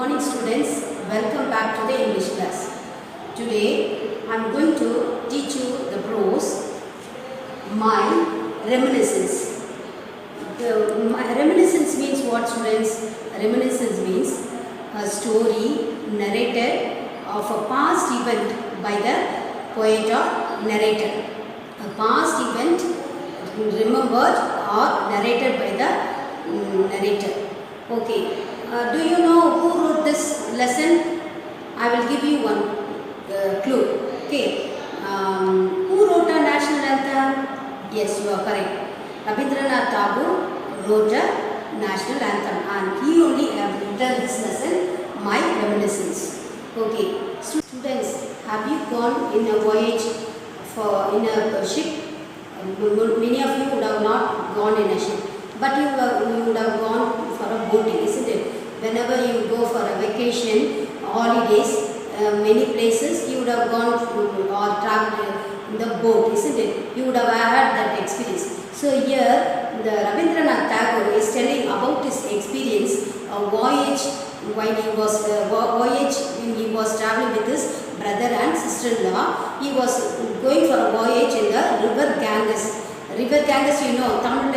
Morning students, welcome back to the English class. Today I am going to teach you the prose My Reminiscence. My reminiscence means what, students? Reminiscence means a story narrated of a past event by the poet or narrator. A past event remembered or narrated by the narrator. Okay. Do you know who wrote this lesson? I will give you one clue. Okay. Who wrote our national anthem? Yes, you are correct. Rabindranath Tagore wrote a national anthem, and he only written this lesson, My Reminiscence. Okay. Students, have you gone in a voyage in a ship? Many of you would have not gone in a ship, but you would have gone for a boating, isn't it? Whenever you go for a vacation, holidays, many places you would have gone or traveled in the boat, isn't it? You would have had that experience. So here, the Rabindranath Tagore is telling about his experience, a voyage when he was traveling with his brother and sister-in-law. He was going for a voyage in the river Ganges. River Ganges, you know, Tamil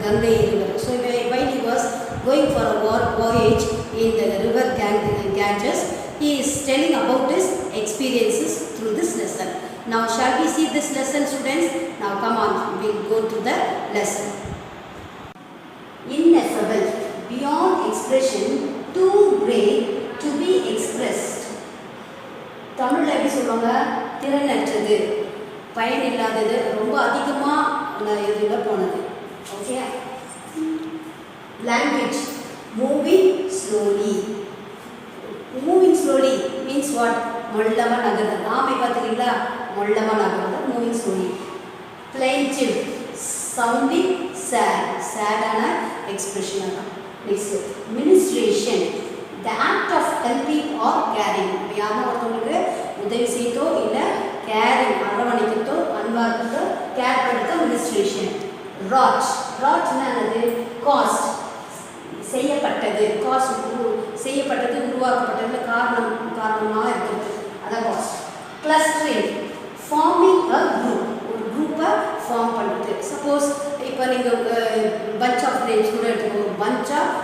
Gangai river. So while he was going for a voyage in the river Ganges, he is telling about his experiences through this lesson. Now shall we see this lesson, students? Now come on, we will go to the lesson. Ineffable, beyond expression, too great to be expressed. தமிழில் எப்படி சொல்லுவாங்க? திறனற்றது, பயனில்லாதது, ரொம்ப அதிகமாக இதில் போனது. Okay. Language, moving slowly. Moving slowly means what? மொல்லமா நகர்றது. ஆமை பார்த்துக்கிறீங்களா? மொல்லமா நகர்றது. Moving slowly. Plaintive, sounding sad. Sad-ஆன expression அதான். Next, ministration, the act of helping or caring. யாருன்னா ஒருத்தவங்களுக்கு உதவி செய்தோ இல்லை caring, அரவணைக்கத்தோ அன்பார்த்தோ கேர் பண்ணுறதோ ministration. Wrought, wrought-னா என்னது? Caused, செய்யப்பட்டது. காஸ்ட் செய்யப்பட்டது, உருவாக்கப்பட்டது, காரணமாக இருக்கிறது, அதான் காஸ்ட். கிளஸ்டரிங், ஃபார்மிங் அ குரூப், ஒரு குரூப்பை ஃபார்ம் பண்ணுறது. சப்போஸ் இப்போ நீங்கள் பஞ்ச் ஆஃப் கிரேப்ஸ் கூட எடுத்துக்கோ, ஒரு பஞ்ச் ஆஃப்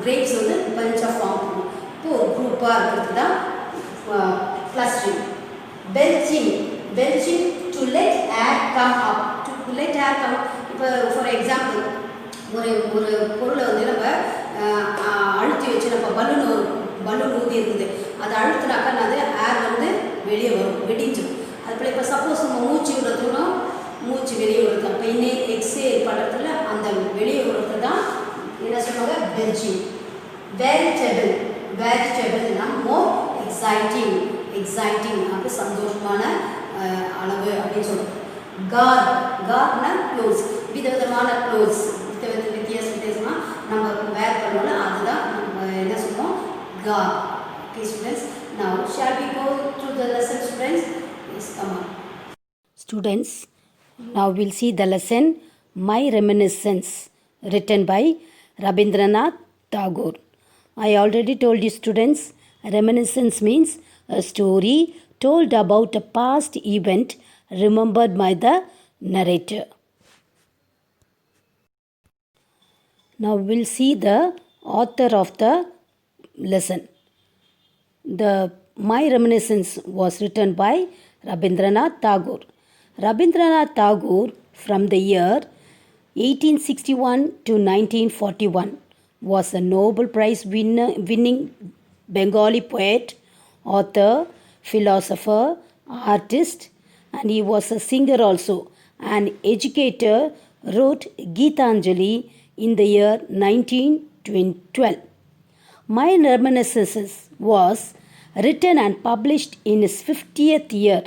கிரேப்ஸ் வந்து பஞ்சாக ஃபார்ம் பண்ணும். இப்போ ஒரு குரூப்பாக இருக்கிறது தான் clustering. Belching, belching, to let air come up, to let air come. இப்போ ஃபார் எக்ஸாம்பிள், ஒரு பொருளை வந்து நம்ம அழுத்தி வச்சு நம்ம பலூன் ஊதி இருக்குது, அதை அழுத்தினாக்கா அது ஏர் வந்து வெளியே வரும், வெடிஞ்சிடும். அதுபோல் இப்போ சப்போஸ் நம்ம மூச்சு விடுறதுன்னா மூச்சு வெளியே விடுறது, அப்போ இன்னும் எக்ஸேல் பண்ணுறதுல அந்த வெளியே விடுறது தான் என்ன சொல்லுவாங்க? பெல்ச்சிங். வெரிட்டபிள், வெரிட்டபிள்னா மோர் எக்ஸைட்டிங், எக்ஸைட்டிங் அப்படி சந்தோஷமான அளவு அப்படின்னு சொல்லுவாங்க. கார்ட், கார்ட்னா க்ளோத்ஸ், விதவிதமான க்ளோத்ஸ், வித்தியாசமாக நம்ம வேர் பண்ணோம்னா அதுதான் நம்ம என்ன சொல்லுவோம்? Card. Okay students, now shall we go through the lesson, students? Yes, come on. Students, now we'll see the lesson My Reminiscence, written by Rabindranath Tagore. I already told you, students, reminiscence means a story told about a past event remembered by the narrator. Now we'll see the author of the lesson. The My Reminiscence was written by Rabindranath Tagore. Rabindranath Tagore, from the year 1861 to 1941, was a Nobel Prize winning Bengali poet, author, philosopher, artist, and he was a singer also. An educator, wrote Geetanjali in the year 1912. My Reminiscences was written and published in his 50th year,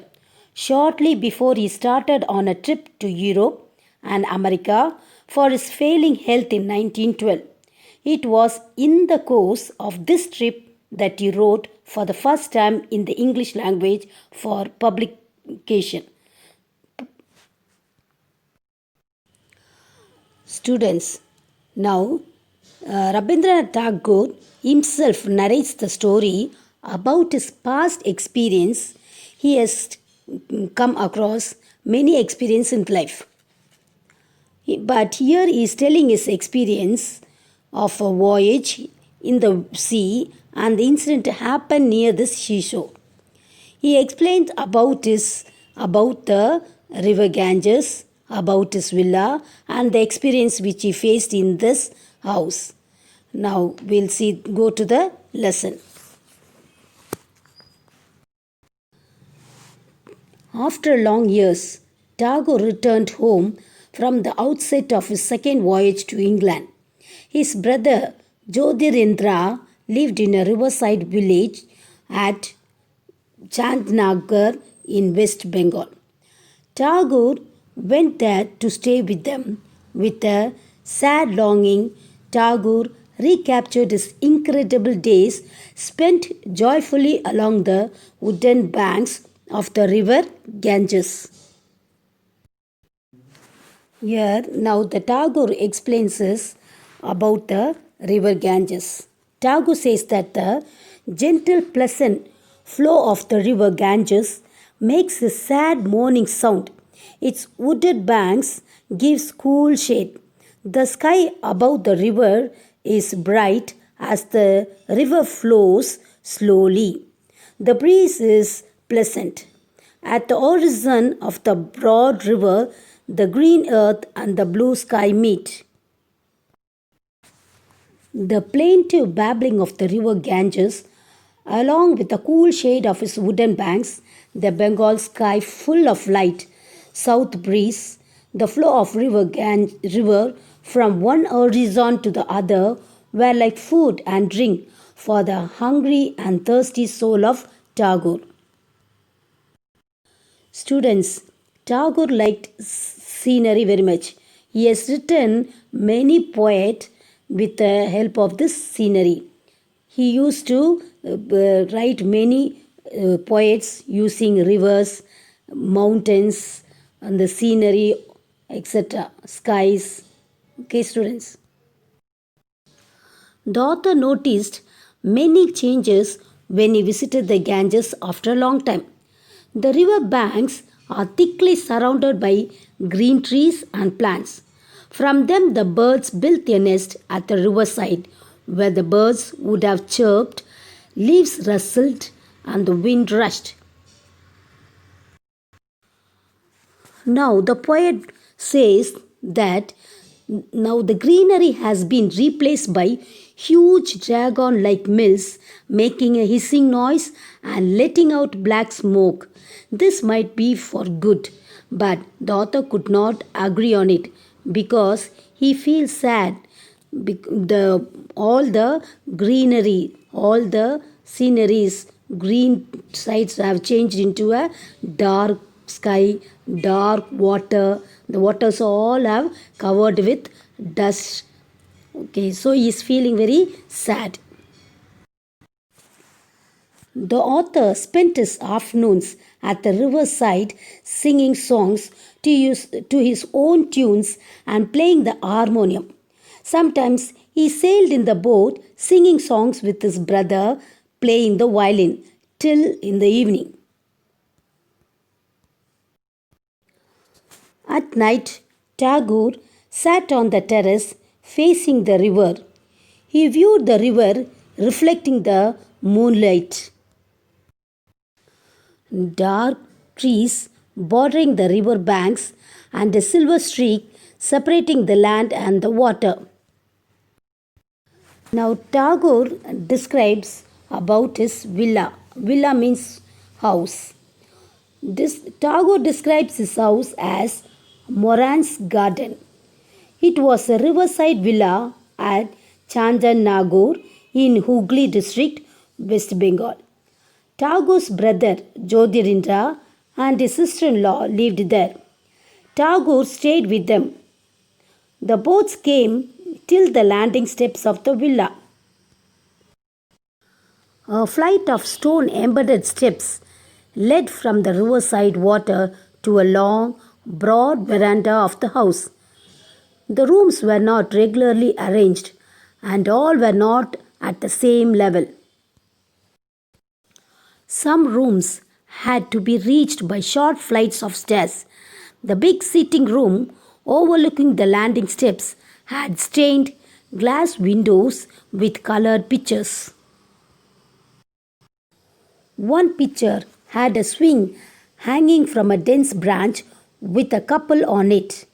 shortly before he started on a trip to Europe and America for his failing health in 1912. It was in the course of this trip that he wrote for the first time in the English language for publication. Students, now Rabindranath Tagore himself narrates the story about his past experience. He has come across many experiences in life. But here he is telling his experience of a voyage in the sea, and the incident happened near this seashore. He explained about the river Ganges, about his villa, and the experience which he faced in this house. Now we'll go to the lesson. After long years, Tagore returned home from the outset of his second voyage to England. His brother Jyotirindra lived in a riverside village at Chandnagar in West Bengal. Tagore went there to stay with them. With a sad longing, Tagore recaptured his incredible days spent joyfully along the wooden banks of the river Ganges. Here now the Tagore explains us about the river Ganges. Tagore says that the gentle, pleasant flow of the river Ganges makes a sad mourning sound. Its wooded banks gives cool shade. The sky above the river is bright as the river flows slowly. The breeze is pleasant. At the horizon of the broad river, the green earth and the blue sky meet. The plaintive babbling of the river Ganges, along with the cool shade of its wooden banks, the Bengal sky full of light, south breeze, the flow of river from one horizon to the other were like food and drink for the hungry and thirsty soul of Tagore. Students, Tagore liked scenery very much. He has written many poets with the help of this scenery. He used to write many poets using rivers, mountains, and the scenery, etc., skies. Okay, students. The author noticed many changes when he visited the Ganges after a long time. The river banks are thickly surrounded by green trees and plants. From them, the birds built a nest at the riverside where the birds would have chirped, leaves rustled, and the wind rushed. Now, the poet says that now the greenery has been replaced by huge dragon like mills making a hissing noise and letting out black smoke. This might be for good, but the author could not agree on it because he feels sad. All the greenery, all the sceneries, green sides have changed into a dark sky, dark water. The waters all have covered with dust. Okay, so he is feeling very sad. The author spent his afternoons at the riverside singing songs to his own tunes and playing the harmonium. Sometimes he sailed in the boat singing songs with his brother, playing the violin till in the evening. At night, Tagore sat on the terrace facing the river. He viewed the river reflecting the moonlight. Dark trees bordering the river banks and a silver streak separating the land and the water. Now Tagore describes about his villa. Villa means house. Tagore describes his house as Moran's garden. It was a riverside villa at Chandnagar in Hooghly district, West Bengal. Tagore's brother Jyotirindra and his sister-in-law lived there. Tagore stayed with them. The boats came till the landing steps of the villa. A flight of stone embedded steps led from the riverside water to a long, broad veranda of the house. The rooms were not regularly arranged, and all were not at the same level. Some rooms had to be reached by short flights of stairs. The big sitting room overlooking the landing steps had stained glass windows with colored pictures. One picture had a swing hanging from a dense branch with a couple on it.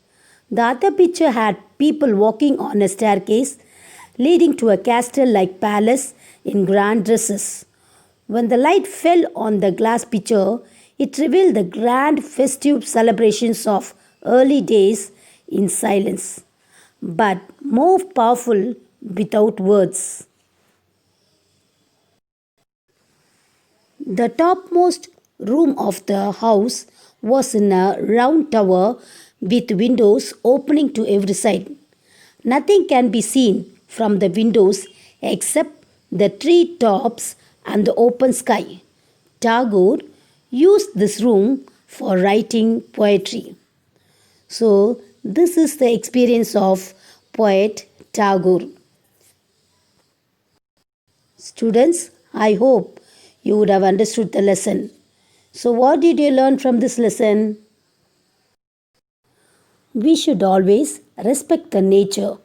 The other picture had people walking on a staircase leading to a castle like palace in grand dresses. When the light fell on the glass picture, it revealed the grand festive celebrations of early days in silence, but more powerful without words. The topmost room of the house was in a round tower with windows opening to every side. Nothing can be seen from the windows except the tree tops and the open sky. Tagore used this room for writing poetry. So, this is the experience of poet Tagore. Students, I hope you would have understood the lesson. So, what did you learn from this lesson? We should always respect the nature.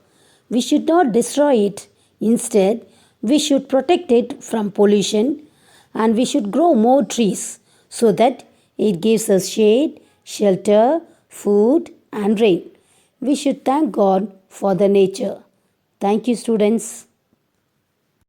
We should not destroy it. Instead, we should protect it from pollution and we should grow more trees so that it gives us shade, shelter, food, and rain. We should thank God for the nature. Thank you, students.